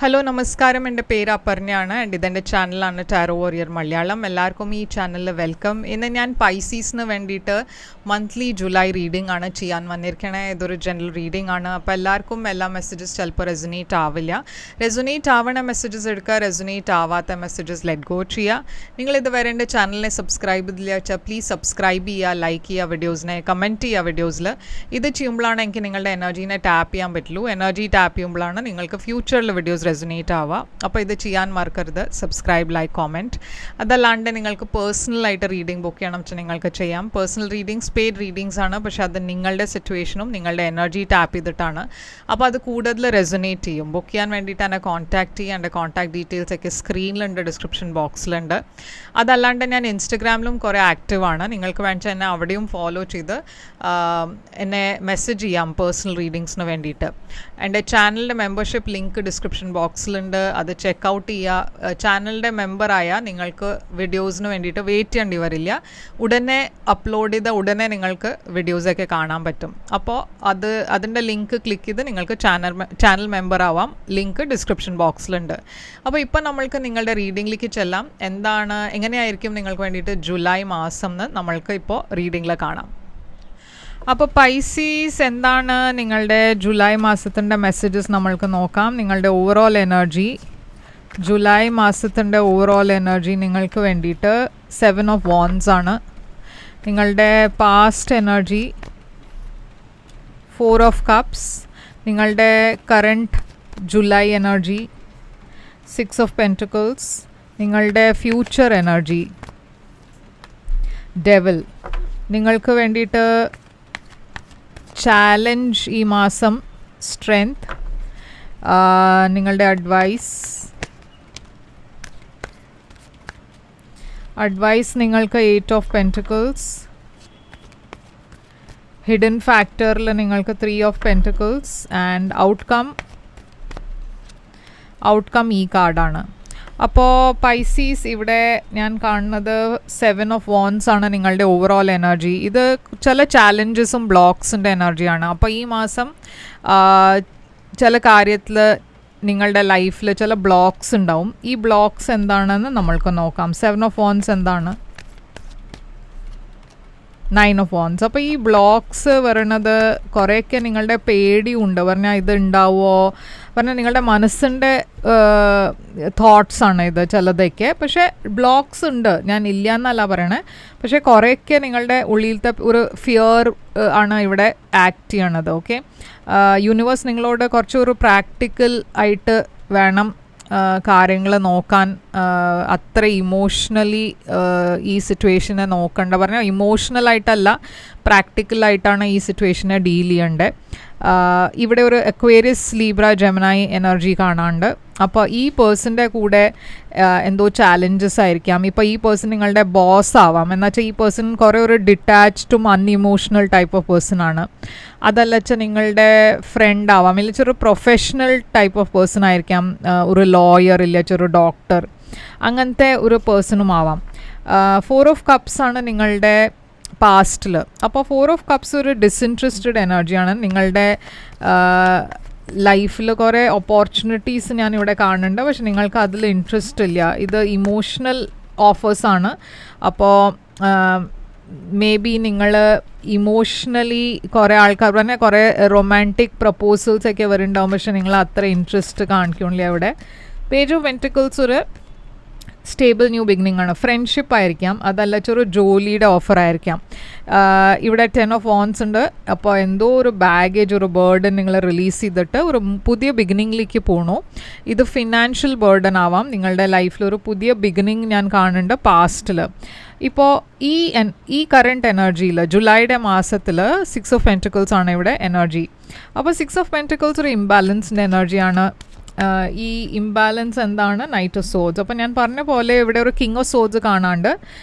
Hello നമസ്കാരം, എൻ്റെ പേര് അപർണയാണ് ആൻഡ് ഇതെൻ്റെ ചാനലാണ് ടാരോ വാരിയർ മലയാളം. എല്ലാവർക്കും ഈ ചാനലിൽ വെൽക്കം. ഇന്ന് ഞാൻ പൈസീസിന് വേണ്ടിയിട്ട് മന്ത്ലി ജൂലൈ റീഡിംഗ് ആണ് ചെയ്യാൻ വന്നിരിക്കണേ. ഇതൊരു ജനറൽ റീഡിംഗ് ആണ്. അപ്പോൾ എല്ലാവർക്കും എല്ലാ മെസ്സേജസ് ചിലപ്പോൾ റെസൊനേറ്റ് ആവില്ല. റെസൊനേറ്റ് ആവണ മെസ്സേജസ് എടുക്കുക, റെസൊനേറ്റ് ആവാത്ത മെസ്സേജസ് ലെറ്റ് ഗോ ചെയ്യുക. നിങ്ങൾ ഇതുവരെ എൻ്റെ ചാനലിനെ സബ്സ്ക്രൈബ് ചെയ്തില്ല വെച്ചാൽ പ്ലീസ് സബ്സ്ക്രൈബ് ചെയ്യുക, ലൈക്ക് ചെയ്യുക, വീഡിയോസിനെ കമൻറ്റ് ചെയ്യുക. വീഡിയോസിൽ ഇത് ചെയ്യുമ്പോഴാണ് എനിക്ക് നിങ്ങളുടെ എനർജീനെ ടാപ്പ് ചെയ്യാൻ പറ്റുള്ളൂ. എനർജി ടാപ്പ് ചെയ്യുമ്പോഴാണ് നിങ്ങൾക്ക് ഫ്യൂച്ചറിൽ വീഡിയോസ് റെസൊനേറ്റ് ആവുക. അപ്പോൾ ഇത് ചെയ്യാൻ മറക്കരുത്. Subscribe, like, comment. അതല്ലാണ്ട് നിങ്ങൾക്ക് പേഴ്സണലായിട്ട് റീഡിംഗ് ബുക്ക് ചെയ്യണം വെച്ചാൽ നിങ്ങൾക്ക് ചെയ്യാം. പേഴ്സണൽ റീഡിങ്സ് പെയ്ഡ് റീഡിങ്സ് ആണ്, പക്ഷേ അത് നിങ്ങളുടെ സിറ്റുവേഷനും നിങ്ങളുടെ എനർജി ടാപ്പ് ചെയ്തിട്ടാണ്. അപ്പോൾ അത് കൂടുതൽ റെസൊനേറ്റ് ചെയ്യും. ബുക്ക് ചെയ്യാൻ വേണ്ടിയിട്ട് എന്നെ കോൺടാക്റ്റ് ചെയ്യുക. എൻ്റെ കോൺടാക്ട് ഡീറ്റെയിൽസ് ഒക്കെ സ്ക്രീനിലുണ്ട്, ഡിസ്ക്രിപ്ഷൻ ബോക്സിലുണ്ട്. അതല്ലാണ്ട് ഞാൻ ഇൻസ്റ്റഗ്രാമിലും കുറേ ആക്റ്റീവാണ്. നിങ്ങൾക്ക് വേണമെങ്കിൽ എന്നെ അവിടെയും ഫോളോ ചെയ്ത് എന്നെ മെസ്സേജ് ചെയ്യാം പേഴ്സണൽ റീഡിങ്സിന് വേണ്ടിയിട്ട്. എൻ്റെ ചാനലിൻ്റെ മെമ്പർഷിപ്പ് ലിങ്ക് ഡിസ്ക്രിപ്ഷൻ ബോക്സിലുണ്ട്. അത് ചെക്കൗട്ട് ചെയ്യുക. ചാനലിൻ്റെ മെമ്പറായാൽ നിങ്ങൾക്ക് വീഡിയോസിന് വേണ്ടിയിട്ട് വെയിറ്റ് ചെയ്യേണ്ടി വരില്ല. ഉടനെ അപ്ലോഡ് ചെയ്ത ഉടനെ നിങ്ങൾക്ക് വീഡിയോസൊക്കെ കാണാൻ പറ്റും. അപ്പോൾ അതിൻ്റെ ലിങ്ക് ക്ലിക്ക് ചെയ്ത് നിങ്ങൾക്ക് ചാനൽ മെമ്പർ ആവാം. ലിങ്ക് ഡിസ്ക്രിപ്ഷൻ ബോക്സിലുണ്ട്. അപ്പോൾ ഇപ്പോൾ നമ്മൾക്ക് നിങ്ങളുടെ റീഡിങ്ങിലേക്ക് ചെല്ലാം. എങ്ങനെയായിരിക്കും നിങ്ങൾക്ക് വേണ്ടിയിട്ട് ജൂലൈ മാസം എന്ന് നമ്മൾക്ക് ഇപ്പോൾ റീഡിങ്ങിൽ കാണാം. അപ്പോൾ പൈസീസ്, എന്താണ് നിങ്ങളുടെ ജൂലൈ മാസത്തിൻ്റെ മെസ്സേജസ് നമ്മൾക്ക് നോക്കാം. നിങ്ങളുടെ ഓവറോൾ എനർജി, ജൂലൈ മാസത്തിൻ്റെ ഓവറോൾ എനർജി നിങ്ങൾക്ക് വേണ്ടിയിട്ട് 7 ഓഫ് വാൻഡ്സ് ആണ്. നിങ്ങളുടെ പാസ്റ്റ് എനർജി 4 ഓഫ് കപ്സ്. നിങ്ങളുടെ current July energy 6 of pentacles. നിങ്ങളുടെ ഫ്യൂച്ചർ എനർജി ഡെവിൽ. നിങ്ങൾക്ക് വേണ്ടിയിട്ട് ചാലഞ്ച് ഈ മാസം സ്ട്രെങ്ത്. നിങ്ങളുടെ അഡ്വൈസ് നിങ്ങൾക്ക് 8 ഓഫ് പെൻറ്റക്കിൾസ്. ഹിഡൻ ഫാക്ടറിൽ നിങ്ങൾക്ക് 3 ഓഫ് പെൻറ്റക്കിൾസ്. ആൻഡ് ഔട്ട്കം ഈ കാർഡാണ്. അപ്പോൾ പൈസീസ്, ഇവിടെ ഞാൻ കാണുന്നത് 7 ഓഫ് വാൻഡ്സ് ആണ് നിങ്ങളുടെ ഓവറോൾ എനർജി. ഇത് ചില ചാലഞ്ചസും ബ്ലോക്സിൻ്റെ എനർജിയാണ്. അപ്പോൾ ഈ മാസം ചില കാര്യത്തിൽ നിങ്ങളുടെ ലൈഫിൽ ചില ബ്ലോക്സ് ഉണ്ടാവും. ഈ ബ്ലോക്സ് എന്താണെന്ന് നമ്മൾക്ക് നോക്കാം. 7 ഓഫ് വാൻഡ്സ് എന്താണ്? 9 ഓഫ് വാൻഡ്സ്. അപ്പോൾ ഈ ബ്ലോക്സ് വരുന്നത് കുറേയൊക്കെ നിങ്ങളുടെ പേടിയുണ്ട്. പറഞ്ഞാൽ ഇത് ഉണ്ടാവുമോ, പറഞ്ഞാൽ നിങ്ങളുടെ മനസ്സിൻ്റെ തോട്ട്സാണ് ഇത് ചിലതൊക്കെ. പക്ഷേ ബ്ലോക്സ് ഉണ്ട്, ഞാൻ ഇല്ല എന്നല്ല പറയണേ. പക്ഷേ കുറേയൊക്കെ നിങ്ങളുടെ ഉള്ളിലത്തെ ഒരു ഫിയർ ആണ് ഇവിടെ ആക്ട് ചെയ്യണത്. ഓക്കെ, യൂണിവേഴ്സ് നിങ്ങളോട് കുറച്ചൊരു പ്രാക്ടിക്കൽ ആയിട്ട് വേണം കാര്യങ്ങൾ നോക്കാൻ. അത്ര ഇമോഷണലി ഈ സിറ്റുവേഷനെ നോക്കണ്ട. പറഞ്ഞാൽ ഇമോഷണലായിട്ടല്ല, പ്രാക്ടിക്കലായിട്ടാണ് ഈ സിറ്റുവേഷനെ ഡീൽ ചെയ്യേണ്ടത്. ഇവിടെ ഒരു അക്വേറിയസ്, ലീബ്ര, ജെമിനായി എനർജി കാണാണ്ട്. അപ്പോൾ ഈ പേഴ്സൻ്റെ കൂടെ എന്തോ ചാലഞ്ചസ് ആയിരിക്കാം. ഇപ്പോൾ ഈ പേഴ്സൺ നിങ്ങളുടെ ബോസ് ആവാം. എന്നുവെച്ചാൽ ഈ പേഴ്സൺ കുറേ ഒരു ഡിറ്റാച്ച്ഡും അൺഇമോഷണൽ ടൈപ്പ് ഓഫ് പേഴ്സൺ ആണ്. അതല്ല വെച്ചാൽ നിങ്ങളുടെ ഫ്രണ്ട് ആവാം. ഇല്ല ഒരു പ്രൊഫഷണൽ ടൈപ്പ് ഓഫ് പേഴ്സൺ ആയിരിക്കാം. ഒരു ലോയർ, ഇല്ല ഒരു ഡോക്ടർ, അങ്ങനത്തെ ഒരു പേഴ്സണും ആവാം. 4 ഓഫ് കപ്സ് ആണ് നിങ്ങളുടെ പാസ്റ്റിൽ. അപ്പോൾ 4 ഓഫ് കപ്സ് ഒരു ഡിസിൻട്രസ്റ്റഡ് എനർജിയാണ്. നിങ്ങളുടെ ലൈഫിൽ കുറേ ഓപ്പർച്യൂണിറ്റീസ് ഞാനിവിടെ കാണുന്നുണ്ട്, പക്ഷെ നിങ്ങൾക്ക് അതിൽ ഇൻട്രസ്റ്റ് ഇല്ല. ഇത് ഇമോഷണൽ ഓഫേഴ്സാണ്. അപ്പോൾ മേ ബി നിങ്ങൾ ഇമോഷണലി കുറേ ആൾക്കാർ പറഞ്ഞാൽ കുറേ റൊമാൻറ്റിക് പ്രപ്പോസൽസ് ഒക്കെ വരുന്നുണ്ടാവും, പക്ഷെ നിങ്ങൾ അത്ര ഇൻട്രസ്റ്റ് കാണിക്കണില്ല. അവിടെ പേജ് ഓഫ് പെൻറ്റക്കിൾസ് ഒരു സ്റ്റേബിൾ ന്യൂ ബിഗിനിങ് ആണ്. ഫ്രണ്ട്ഷിപ്പ് ആയിരിക്കാം, അതല്ല ഒരു ജോലിയുടെ ഓഫർ ആയിരിക്കാം. ഇവിടെ 10 ഓഫ് വാൻഡ്സ് ഉണ്ട്. അപ്പോൾ എന്തോ ഒരു ബാഗേജ്, ഒരു ബേർഡൻ നിങ്ങൾ റിലീസ് ചെയ്തിട്ട് ഒരു പുതിയ ബിഗിനിങ്ങിലേക്ക് പോകണു. ഇത് ഫിനാൻഷ്യൽ ബേർഡൻ ആവാം. നിങ്ങളുടെ ലൈഫിൽ ഒരു പുതിയ ബിഗിനിങ് ഞാൻ കാണുന്നുണ്ട് പാസ്റ്റിൽ. ഇപ്പോൾ ഈ കറണ്ട് എനർജിയിൽ ജൂലൈയുടെ മാസത്തിൽ 6 ഓഫ് പെൻറ്റക്കിൾസ് ആണ് ഇവിടെ എനർജി. അപ്പോൾ 6 ഓഫ് പെൻറ്റക്കിൾസ് ഒരു ഇംബാലൻസിൻ്റെ എനർജിയാണ്. ഈ ഇംബാലൻസ് എന്താണ്? Knight of swords. അപ്പോൾ ഞാൻ പറഞ്ഞ പോലെ ഇവിടെ ഒരു കിങ് ഓഫ് സോഡ്സ് കാണാണ്ട്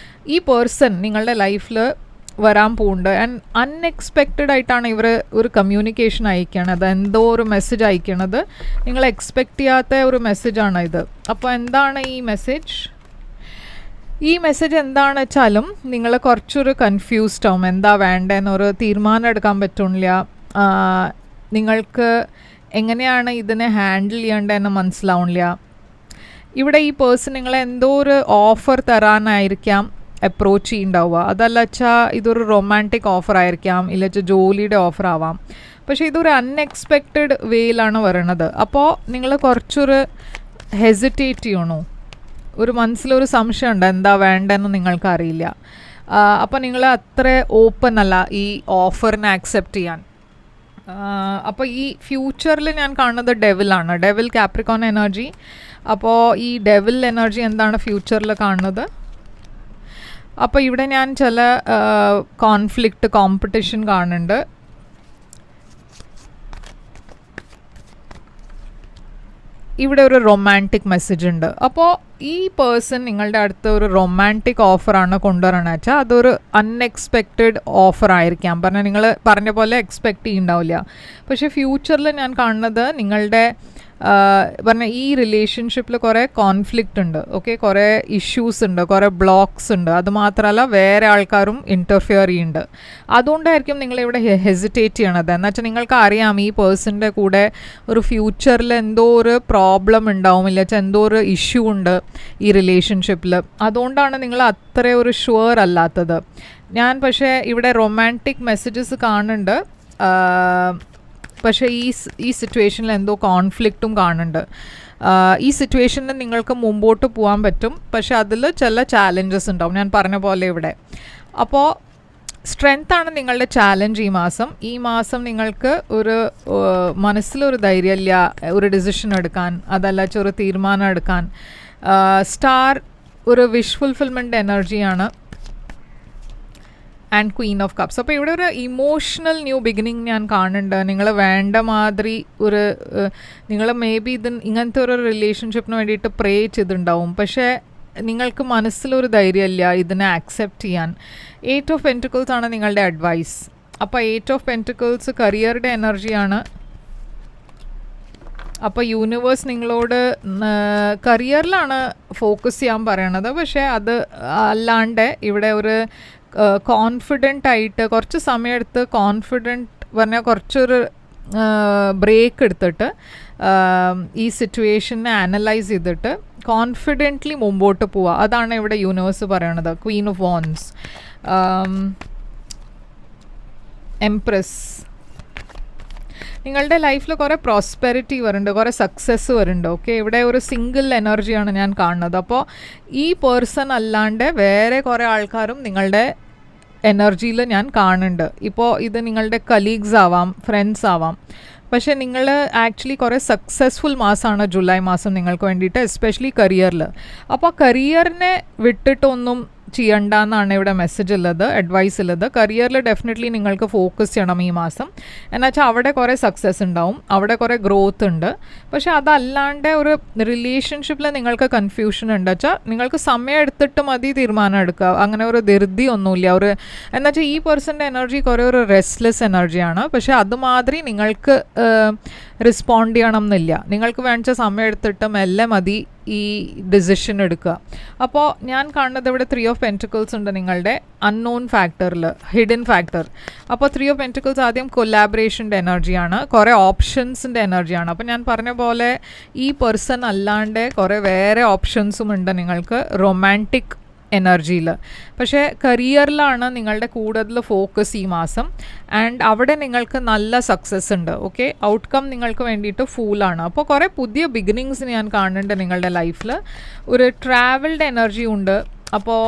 ഈ പേഴ്സൺ നിങ്ങളുടെ ലൈഫിൽ വരാൻ പോകുന്നുണ്ട്. ആൻഡ് അൺഎക്സ്പെക്റ്റഡ് ആയിട്ടാണ് ഇവർ ഒരു കമ്മ്യൂണിക്കേഷൻ അയക്കണത്, എന്തോ ഒരു മെസ്സേജ് അയക്കണത്. നിങ്ങൾ എക്സ്പെക്റ്റ് ചെയ്യാത്ത ഒരു മെസ്സേജാണ് ഇത്. അപ്പോൾ എന്താണ് ഈ മെസ്സേജ്? ഈ മെസ്സേജ് എന്താണെന്ന് വെച്ചാലും നിങ്ങൾ കുറച്ചൊരു കൺഫ്യൂസ്ഡ് ആവും. എന്താ വേണ്ടതെന്നൊരു തീരുമാനം എടുക്കാൻ പറ്റില്ല. നിങ്ങൾക്ക് എങ്ങനെയാണ് ഇതിനെ ഹാൻഡിൽ ചെയ്യേണ്ടതെന്ന് മനസ്സിലാവണില്ല. ഇവിടെ ഈ പേഴ്സൺ നിങ്ങളെ എന്തോ ഒരു ഓഫർ തരാനായിരിക്കാം അപ്രോച്ച് ചെയ്യുന്നുണ്ടാവുക. അതല്ല വെച്ചാൽ ഇതൊരു റൊമാൻറ്റിക് ഓഫർ ആയിരിക്കാം, ഇല്ല വെച്ചാൽ ജോലിയുടെ ഓഫർ ആവാം. പക്ഷേ ഇതൊരു അൺഎക്സ്പെക്റ്റഡ് വേയിലാണ് വരണത്. അപ്പോൾ നിങ്ങൾ കുറച്ചൊരു ഹെസിറ്റേറ്റ് ചെയ്യണു. ഒരു മനസ്സിലൊരു സംശയമുണ്ട് എന്താ വേണ്ടതെന്ന് നിങ്ങൾക്കറിയില്ല. അപ്പോൾ നിങ്ങൾ അത്ര ഓപ്പൺ അല്ല ഈ ഓഫറിനെ ആക്സെപ്റ്റ് ചെയ്യാൻ. അപ്പോൾ ഈ ഫ്യൂച്ചറിൽ ഞാൻ കാണുന്നത് ഡെവിലാണ്, ഡെവിൽ കാപ്രിക്കോൺ എനർജി. അപ്പോൾ ഈ ഡെവിൽ എനർജി എന്താണ് ഫ്യൂച്ചറിൽ കാണുന്നത്? അപ്പോൾ ഇവിടെ ഞാൻ ചില കോൺഫ്ലിക്റ്റ്, കോമ്പറ്റീഷൻ കാണുന്നുണ്ട്. ഇവിടെ ഒരു റൊമാൻറ്റിക് മെസ്സേജ് ഉണ്ട്. അപ്പോൾ ഈ പേഴ്സൺ നിങ്ങളുടെ അടുത്ത് ഒരു റൊമാൻറ്റിക് ഓഫറാണ് കൊണ്ടുവരണമെന്ന് വെച്ചാൽ അതൊരു അൺഎക്സ്പെക്റ്റഡ് ഓഫർ ആയിരിക്കാം. പറഞ്ഞാൽ നിങ്ങൾ പറഞ്ഞ പോലെ എക്സ്പെക്റ്റ് ചെയ്യുന്നുണ്ടാവില്ല. പക്ഷേ ഫ്യൂച്ചറിൽ ഞാൻ കാണുന്നത് നിങ്ങളുടെ പറഞ്ഞാൽ ഈ റിലേഷൻഷിപ്പിൽ കുറേ കോൺഫ്ലിക്റ്റ് ഉണ്ട്. ഓക്കെ, കുറേ ഇഷ്യൂസ് ഉണ്ട്, കുറേ ബ്ലോക്സ് ഉണ്ട്. അതുമാത്രമല്ല വേറെ ആൾക്കാരും ഇൻ്റർഫിയർ ചെയ്യുന്നുണ്ട്. അതുകൊണ്ടായിരിക്കും നിങ്ങളിവിടെ ഹെസിറ്റേറ്റ് ചെയ്യണത്. എന്ന് വെച്ചാൽ നിങ്ങൾക്ക് അറിയാം ഈ പേഴ്സണിൻ്റെ കൂടെ ഒരു ഫ്യൂച്ചറിൽ എന്തോ ഒരു പ്രോബ്ലം ഉണ്ടാവും, ഇല്ല വെച്ചാൽ എന്തോ ഒരു ഇഷ്യൂ ഉണ്ട് ഈ റിലേഷൻഷിപ്പിൽ. അതുകൊണ്ടാണ് നിങ്ങൾ അത്ര ഒരു ഷുവർ അല്ലാത്തത്. ഞാൻ പക്ഷേ ഇവിടെ റൊമാൻറ്റിക് മെസ്സേജസ് കാണുന്നുണ്ട്. പക്ഷേ ഈ സിറ്റുവേഷനിൽ എന്തോ കോൺഫ്ലിക്റ്റും കാണുന്നുണ്ട്. ഈ സിറ്റുവേഷനിൽ നിങ്ങൾക്ക് മുമ്പോട്ട് പോകാൻ പറ്റും, പക്ഷേ അതിൽ ചില ചാലഞ്ചസ് ഉണ്ടാവും, ഞാൻ പറഞ്ഞ പോലെ ഇവിടെ. അപ്പോൾ സ്ട്രെങ്ത്താണ് നിങ്ങളുടെ ചാലഞ്ച് ഈ മാസം നിങ്ങൾക്ക് ഒരു മനസ്സിലൊരു ധൈര്യമില്ല ഒരു ഡിസിഷൻ എടുക്കാൻ, അതല്ല ഒരു തീരുമാനം എടുക്കാൻ. സ്റ്റാർ ഒരു വിഷ് ഫുൾഫിൽമെൻറ്റ് എനർജിയാണ് ആൻഡ് ക്വീൻ ഓഫ് കപ്സ്. അപ്പോൾ ഇവിടെ ഒരു ഇമോഷണൽ ന്യൂ ബിഗിനിങ് ഞാൻ കാണുന്നുണ്ട്. നിങ്ങൾ വേണ്ട മാതിരി ഒരു നിങ്ങൾ മേ ബി ഇങ്ങനത്തെ ഒരു റിലേഷൻഷിപ്പിന് വേണ്ടിയിട്ട് പ്രേ ചെയ്തിട്ടുണ്ടാവും, പക്ഷേ നിങ്ങൾക്ക് മനസ്സിലൊരു ധൈര്യമില്ല ഇതിനെ ആക്സെപ്റ്റ് ചെയ്യാൻ. 8 ഓഫ് പെൻറ്റിക്കിൾസ് ആണ് നിങ്ങളുടെ അഡ്വൈസ്. അപ്പോൾ 8 ഓഫ് പെൻറ്റിക്കിൾസ് കരിയറുടെ എനർജിയാണ്. അപ്പോൾ യൂണിവേഴ്സ് നിങ്ങളോട് കരിയറിലാണ് ഫോക്കസ് ചെയ്യാൻ പറയണത്. പക്ഷേ അത് അല്ലാണ്ട് ഇവിടെ ഒരു കോൺഫിഡൻ്റ് ആയിട്ട് കുറച്ച് സമയമെടുത്ത് കോൺഫിഡൻറ്റ് പറഞ്ഞാൽ കുറച്ചൊരു ബ്രേക്ക് എടുത്തിട്ട് ഈ സിറ്റുവേഷനെ അനലൈസ് ചെയ്തിട്ട് കോൺഫിഡൻ്റ്ലി മുമ്പോട്ട് പോവുക. അതാണ് ഇവിടെ യൂണിവേഴ്സ് പറയണത്. Queen of wands, empress. നിങ്ങളുടെ ലൈഫിൽ കുറേ പ്രോസ്പെരിറ്റി വരുന്നുണ്ട്, കുറേ സക്സസ് വരുന്നുണ്ട്. ഓക്കെ, ഇവിടെ ഒരു സിംഗിൾ എനർജിയാണ് ഞാൻ കാണുന്നത്. അപ്പോൾ ഈ പേഴ്സൺ അല്ലാണ്ട് വേറെ കുറേ ആൾക്കാരും നിങ്ങളുടെ എനർജിയിൽ ഞാൻ കാണുന്നുണ്ട്. ഇപ്പോൾ ഇത് നിങ്ങളുടെ കലീഗ്സ് ആവാം, ഫ്രണ്ട്സ് ആവാം. പക്ഷേ നിങ്ങൾ ആക്ച്വലി കുറേ സക്സസ്ഫുൾ മാസമാണ് ജൂലൈ മാസം നിങ്ങൾക്ക് വേണ്ടിയിട്ട്, എസ്പെഷ്യലി കരിയറിൽ. അപ്പോൾ കരിയറിനെ വിട്ടിട്ടൊന്നും ചെയ്യണ്ടെന്നാണ് ഇവിടെ മെസ്സേജ് ഉള്ളത്, അഡ്വൈസ് ഉള്ളത്. കരിയറിൽ ഡെഫിനറ്റ്ലി നിങ്ങൾക്ക് ഫോക്കസ് ചെയ്യണം ഈ മാസം. എന്നുവെച്ചാൽ അവിടെ കുറേ സക്സസ് ഉണ്ടാവും, അവിടെ കുറേ ഗ്രോത്ത് ഉണ്ട്. പക്ഷെ അതല്ലാണ്ട് ഒരു റിലേഷൻഷിപ്പിൽ നിങ്ങൾക്ക് കൺഫ്യൂഷൻ ഉണ്ട് വെച്ചാൽ നിങ്ങൾക്ക് സമയം എടുത്തിട്ട് മതി തീരുമാനം എടുക്കുക. അങ്ങനെ ഒരു ധൃതി ഒന്നുമില്ല. എന്നുവെച്ചാൽ ഈ പേഴ്സൻ്റെ എനർജി കുറേ ഒരു റെസ്റ്റ്ലെസ് എനർജിയാണ്. പക്ഷെ അതുമാതിരി നിങ്ങൾക്ക് റെസ്പോണ്ട് ചെയ്യണം എന്നില്ല. നിങ്ങൾക്ക് വേണ്ട സമയം എടുത്തിട്ട് മെല്ലെ മതി ഈ ഡിസിഷൻ എടുക്കുക. അപ്പോൾ ഞാൻ കാണുന്നത് ഇവിടെ 3 ഓഫ് പെൻറ്റിക്കിൾസ് ഉണ്ട് നിങ്ങളുടെ അൺനോൺ ഫാക്ടറിൽ, ഹിഡൻ ഫാക്ടർ. അപ്പോൾ 3 ഓഫ് പെൻറ്റിക്കിൾസ് ആദ്യം കൊലാബറേഷൻ്റെ എനർജിയാണ്, കുറേ ഓപ്ഷൻസിൻ്റെ എനർജിയാണ്. അപ്പോൾ ഞാൻ പറഞ്ഞ പോലെ ഈ പേഴ്സൺ അല്ലാണ്ട് കുറേ വേറെ ഓപ്ഷൻസും ഉണ്ട് നിങ്ങൾക്ക് റൊമാൻറ്റിക് എനർജിയിൽ. പക്ഷേ കരിയറിലാണ് നിങ്ങളുടെ കൂടുതൽ ഫോക്കസ് ഈ മാസം. ആൻഡ് അവിടെ നിങ്ങൾക്ക് നല്ല സക്സസ് ഉണ്ട്. ഓക്കെ, ഔട്ട്കം നിങ്ങൾക്ക് വേണ്ടിയിട്ട് ഫൂളാണ്. അപ്പോൾ കുറേ പുതിയ ബിഗിനിങ്സ് ഞാൻ കാണുന്നുണ്ട് നിങ്ങളുടെ ലൈഫിൽ. ഒരു ട്രാവൽഡ് എനർജി ഉണ്ട്. അപ്പോൾ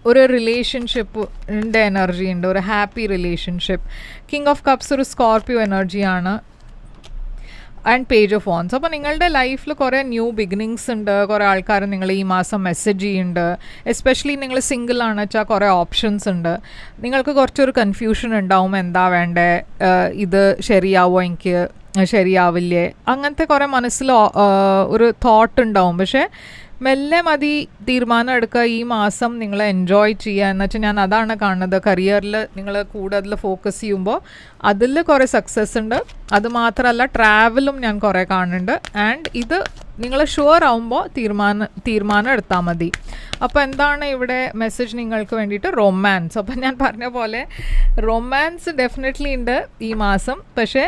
ഒരു റിലേഷൻഷിപ്പിൻ്റെ എനർജി ഉണ്ട്, ഒരു happy relationship. King of cups ഒരു സ്കോർപ്പിയോ എനർജിയാണ്. And page of wands. അപ്പോൾ നിങ്ങളുടെ ലൈഫിൽ കുറേ ന്യൂ ബിഗിനിങ്സ് ഉണ്ട്. കുറേ ആൾക്കാർ നിങ്ങൾ ഈ മാസം മെസ്സേജ് ചെയ്യുന്നുണ്ട്. എസ്പെഷ്യലി നിങ്ങൾ സിംഗിൾ ആണ് വെച്ചാൽ കുറേ ഓപ്ഷൻസ് ഉണ്ട്. നിങ്ങൾക്ക് കുറച്ചൊരു കൺഫ്യൂഷൻ ഉണ്ടാവും, എന്താ വേണ്ടേ, ഇത് ശരിയാവോ, എനിക്ക് ശരിയാവില്ലേ, അങ്ങനത്തെ കുറേ മനസ്സിൽ ഒരു തോട്ട് ഉണ്ടാവും. പക്ഷേ മെല്ലെ മതി തീരുമാനം എടുക്കുക. ഈ മാസം നിങ്ങൾ എൻജോയ് ചെയ്യുക. എന്ന് വെച്ചാൽ ഞാൻ അതാണ് കാണുന്നത്. കരിയറിൽ നിങ്ങൾ കൂടുതൽ ഫോക്കസ് ചെയ്യുമ്പോൾ അതിൽ കുറേ സക്സസ് ഉണ്ട്. അതുമാത്രമല്ല ട്രാവലും ഞാൻ കുറേ കാണുന്നുണ്ട്. ആൻഡ് ഇത് നിങ്ങൾ ഷുവർ ആവുമ്പോൾ തീരുമാനം എടുത്താൽ മതി. അപ്പോൾ എന്താണ് ഇവിടെ മെസ്സേജ് നിങ്ങൾക്ക് വേണ്ടിയിട്ട്? റൊമാൻസ്. അപ്പം ഞാൻ പറഞ്ഞ പോലെ റൊമാൻസ് ഡെഫിനറ്റ്ലി ഉണ്ട് ഈ മാസം, പക്ഷേ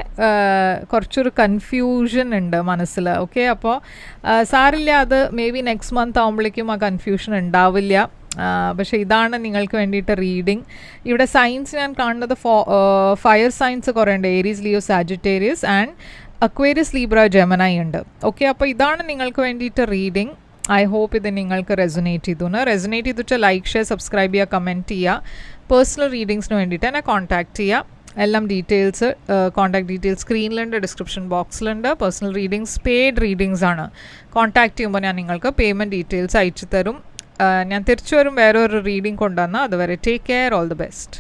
കുറച്ചൊരു കൺഫ്യൂഷൻ ഉണ്ട് മനസ്സിൽ. ഓക്കെ, അപ്പോൾ സാരില്ല, അത് മേ ബി നെക്സ്റ്റ് മന്ത് ആകുമ്പോഴേക്കും ആ കൺഫ്യൂഷൻ ഉണ്ടാവില്ല. പക്ഷേ ഇതാണ് നിങ്ങൾക്ക് വേണ്ടിയിട്ട് റീഡിങ്. ഇവിടെ സൈൻസ് ഞാൻ കാണുന്നത് ഫയർ സൈൻസ് കുറേ ഉണ്ട്. Aries, Leo, Sagittarius and Aquarius, Libra, Gemini ഉണ്ട്. ഓക്കെ, അപ്പോൾ ഇതാണ് നിങ്ങൾക്ക് വേണ്ടിയിട്ട് റീഡിങ്. ഐ ഹോപ്പ് ഇത് നിങ്ങൾക്ക് റെസൊനേറ്റ് ചെയ്തിട്ട് ലൈക്ക്, ഷെയർ, സബ്സ്ക്രൈബ് ചെയ്യുക, കമൻറ്റ് ചെയ്യുക. പേഴ്സണൽ റീഡിങ്സിന് വേണ്ടിയിട്ട് എന്നെ കോൺടാക്റ്റ് ചെയ്യുക. എല്ലാം ഡീറ്റെയിൽസ്, കോൺടാക്ട് ഡീറ്റെയിൽസ് സ്ക്രീനിലുണ്ട്, ഡിസ്ക്രിപ്ഷൻ ബോക്സിലുണ്ട്. പേഴ്സണൽ റീഡിങ്സ് പെയ്ഡ് റീഡിങ്സ് ആണ്. കോൺടാക്റ്റ് ചെയ്യുമ്പോൾ ഞാൻ നിങ്ങൾക്ക് പേയ്മെൻറ്റ് ഡീറ്റെയിൽസ് അയച്ചു തരും. ഞാൻ തിരിച്ചു വരും വേറൊരു റീഡിംഗ് കൊണ്ടുവന്നാൽ. അതുവരെ take care, all the best.